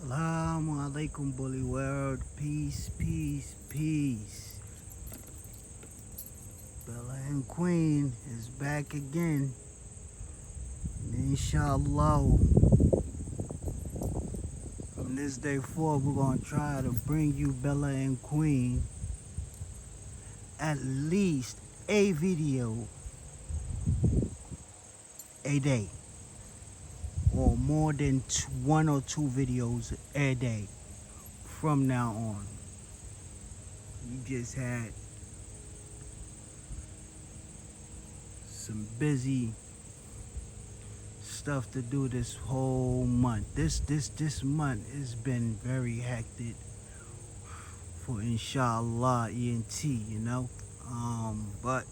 Assalamu alaikum, bully world. Peace, peace, peace. Bella and Queen is back again. And inshallah, from this day forward, we're going to try to bring you Bella and Queen at least a video a day, or more than one or two videos a day from now on. You just had some busy stuff to do this whole month. This month has been very hectic for inshallah ENT, but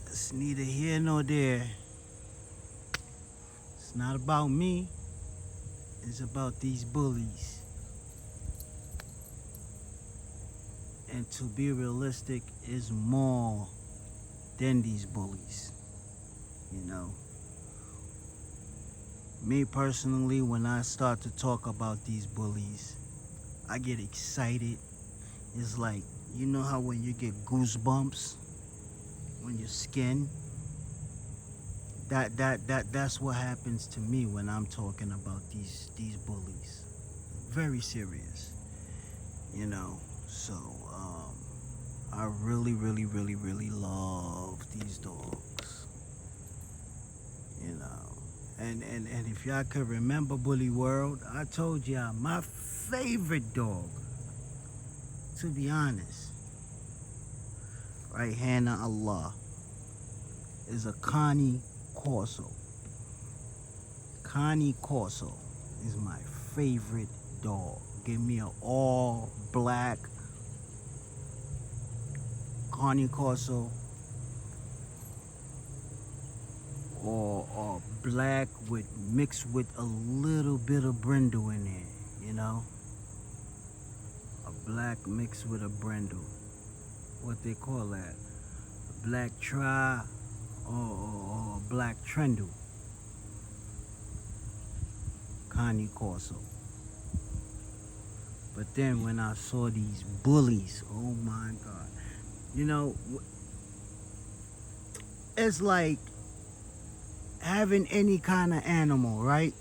it's neither here nor there. It's not about me, it's about these bullies. And to be realistic, is more than these bullies. Me personally, when I start to talk about these bullies, I get excited. It's like, you know how when you get goosebumps on your skin? That's what happens to me when I'm talking about these bullies. Very serious. So I really love these dogs. And if y'all could remember Bully World, I told y'all my favorite dog, to be honest, right hand of Allah, is a Connie Corso. Connie Corso is my favorite dog. Give me an all black Connie Corso, or black mixed with a little bit of brindle in there, a black mixed with a brindle. What they call that? A black tri or black trendle. Connie Corso. But then when I saw these bullies, oh my God. It's like having any kind of animal, right?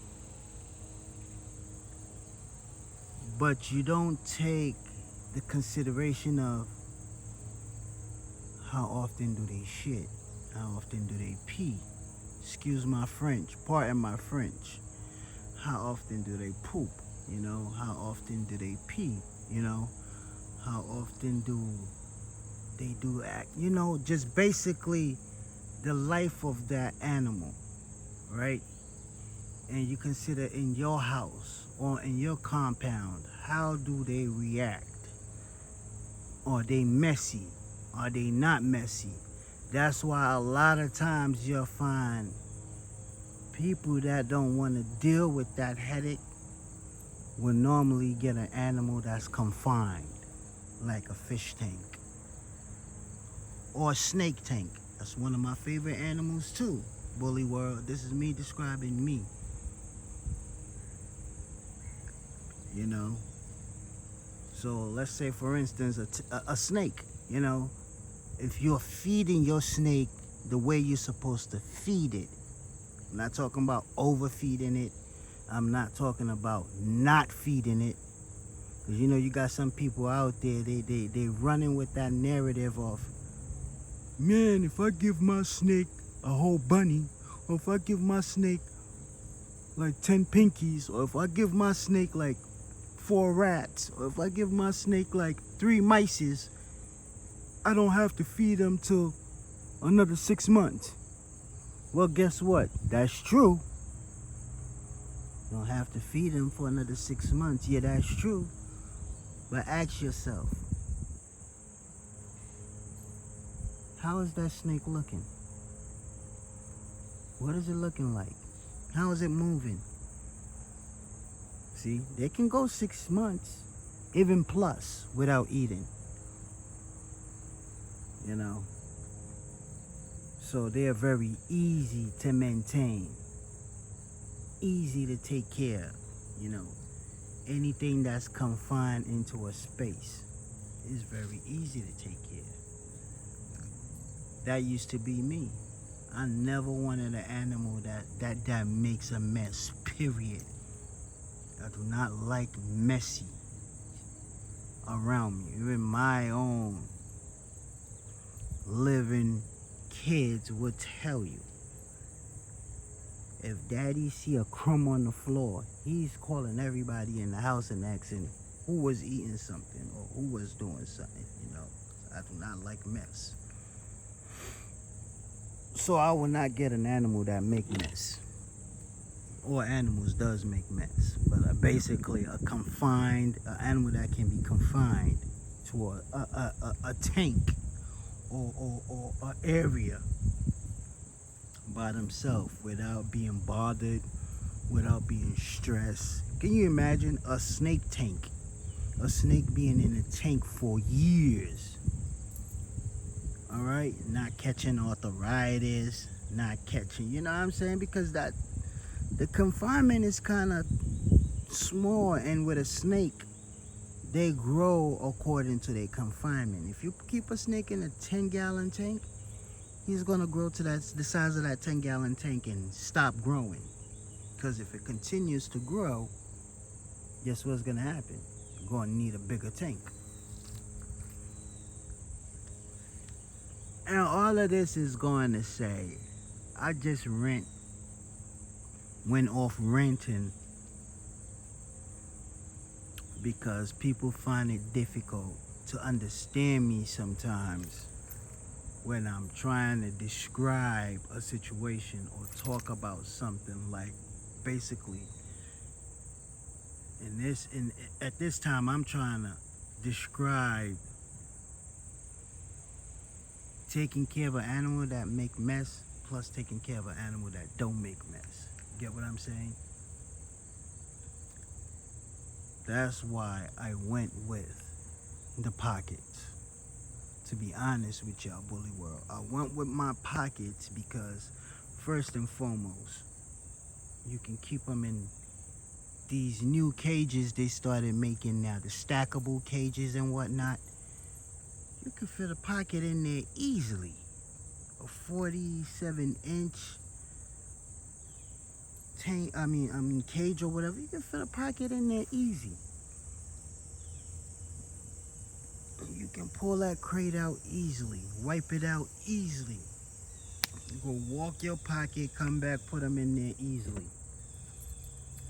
But you don't take the consideration of how often do they shit, how often do they pee. Excuse my French, pardon my French. How often do they poop? How often do they pee? How often do they do act? Just basically the life of that animal, right? And you consider in your house or in your compound, how do they react? Are they messy? Are they not messy? That's why a lot of times you'll find people that don't want to deal with that headache will normally get an animal that's confined, like a fish tank or a snake tank. That's one of my favorite animals too. Bully World, this is me describing me. So let's say, for instance, a snake. If you're feeding your snake the way you're supposed to feed it, I'm not talking about overfeeding it, I'm not talking about not feeding it, because you got some people out there, they running with that narrative of, man, if I give my snake a whole bunny, or if I give my snake like 10 pinkies, or if I give my snake like 4 rats, or if I give my snake like 3 mices, I don't have to feed them till another 6 months. Well, guess what? That's true. You don't have to feed them for another 6 months. Yeah, that's true. But ask yourself, how is that snake looking? What is it looking like? How is it moving? See, they can go 6 months, even plus, without eating. So they're very easy to maintain, easy to take care of. You know, anything that's confined into a space is very easy to take care of. That used to be me. I never wanted an animal that makes a mess, period. I do not like messy around me. Even my own living kids would tell you, if daddy see a crumb on the floor, he's calling everybody in the house and asking who was eating something or who was doing something, you know. I do not like mess. So I will not get an animal that make mess. Or animals does make mess. But basically an animal that can be confined to a tank or an area by themselves without being bothered, without being stressed. Can you imagine a snake tank? A snake being in a tank for years. All right, not catching arthritis, not catching, you know what I'm saying? Because the confinement is kind of small, and with a snake, they grow according to their confinement. If you keep a snake in a 10-gallon tank, he's gonna grow to the size of that 10-gallon tank and stop growing. Because if it continues to grow, guess what's gonna happen? You're gonna need a bigger tank. And all of this is going to say, I just went off renting because people find it difficult to understand me sometimes when I'm trying to describe a situation or talk about something. Like, basically, at this time I'm trying to describe taking care of an animal that make mess plus taking care of an animal that don't make mess. Get what I'm saying? That's why I went with the pockets. To be honest with y'all, Bully World, I went with my pockets because, first and foremost, you can keep them in these new cages they started making now, the stackable cages and whatnot. You can fit a pocket in there easily. A 47-inch tank, cage or whatever. You can fit a pocket in there easy. You can pull that crate out easily, wipe it out easily. You go walk your pocket, come back, put them in there easily.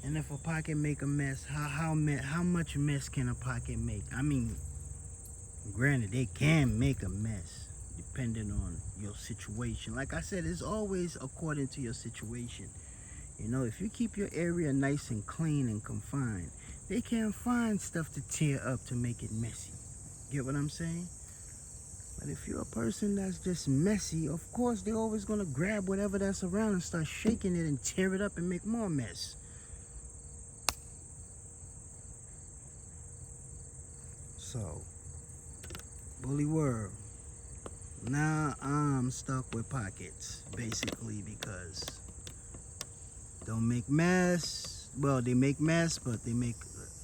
And if a pocket make a mess, how much mess can a pocket make? I mean, granted, they can make a mess depending on your situation. Like I said, it's always according to your situation. You know, if you keep your area nice and clean and confined, they can't find stuff to tear up to make it messy. Get what I'm saying? But if you're a person that's just messy, of course, they're always going to grab whatever that's around and start shaking it and tear it up and make more mess. So, Bully World, now I'm stuck with pockets, basically, because don't make mess. Well, they make mess, but they make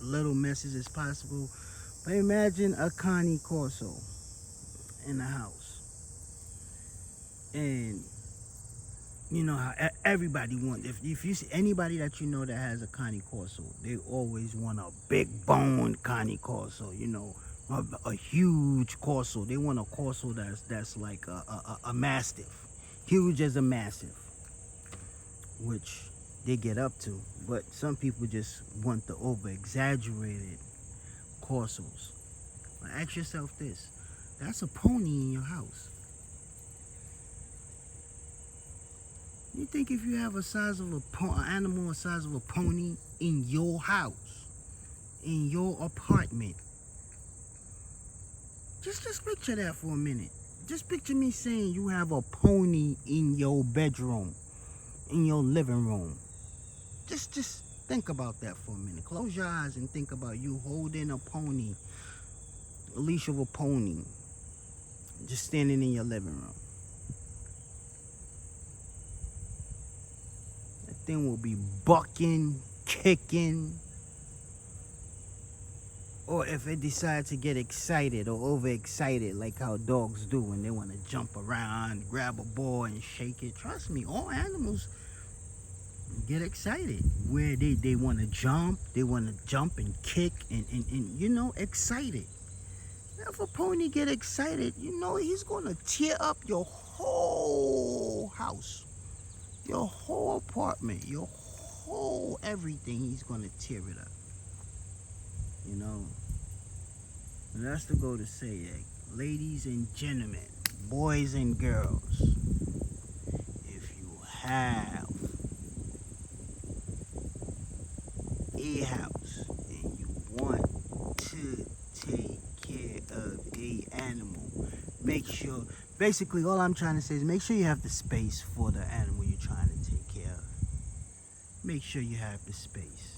little messes as possible. But imagine a Cane Corso in the house. And you know how everybody wants, if you see anybody that you know that has a Cane Corso, they always want a big bone Cane Corso, you know, a huge Corso. They want a Corso that's like a Mastiff, huge as a Mastiff, which they get up to. But some people just want the over-exaggerated Corsos. Now ask yourself this: that's a pony in your house. You think if you have a size of an animal the size of a pony in your house, in your apartment, just picture that for a minute. Just picture me saying you have a pony in your bedroom, in your living room. Just think about that for a minute. Close your eyes and think about you holding a pony, a leash of a pony, just standing in your living room. That thing will be bucking, kicking, Or if it decides to get excited or overexcited, like how dogs do when they want to jump around, grab a ball and shake it. Trust me, all animals get excited. Where they want to jump, and kick and excited. If a pony get excited, he's going to tear up your whole house, your whole apartment, your whole everything. He's going to tear it up. And that's to go to say, ladies and gentlemen, boys and girls, if you have a house and you want to take care of a animal, make sure, basically all I'm trying to say is make sure you have the space for the animal you're trying to take care of. Make sure you have the space.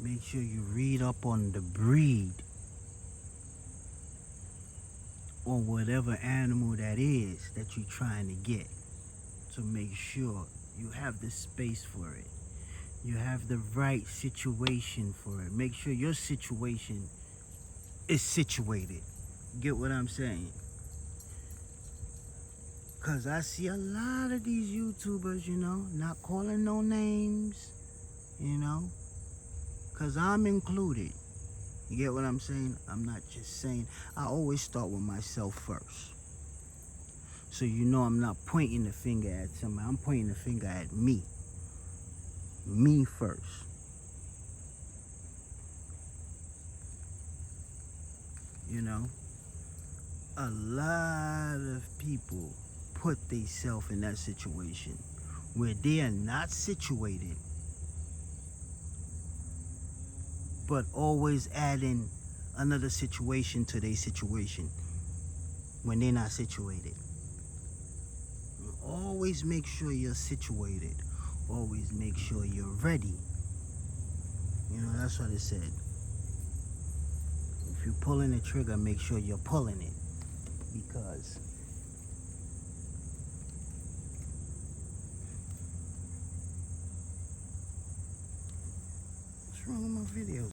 Make sure you read up on the breed or whatever animal that is that you're trying to get, to make sure you have the space for it. You have the right situation for it. Make sure your situation is situated. Get what I'm saying? Because I see a lot of these YouTubers, not calling no names, because I'm included. You get what I'm saying? I'm not just saying. I always start with myself first. So I'm not pointing the finger at somebody. I'm pointing the finger at me. Me first. A lot of people put themselves in that situation where they are not situated, but always adding another situation to their situation when they're not situated. Always make sure you're situated. Always make sure you're ready. That's what it said. If you're pulling the trigger, make sure you're pulling it. Because what's wrong with my videos?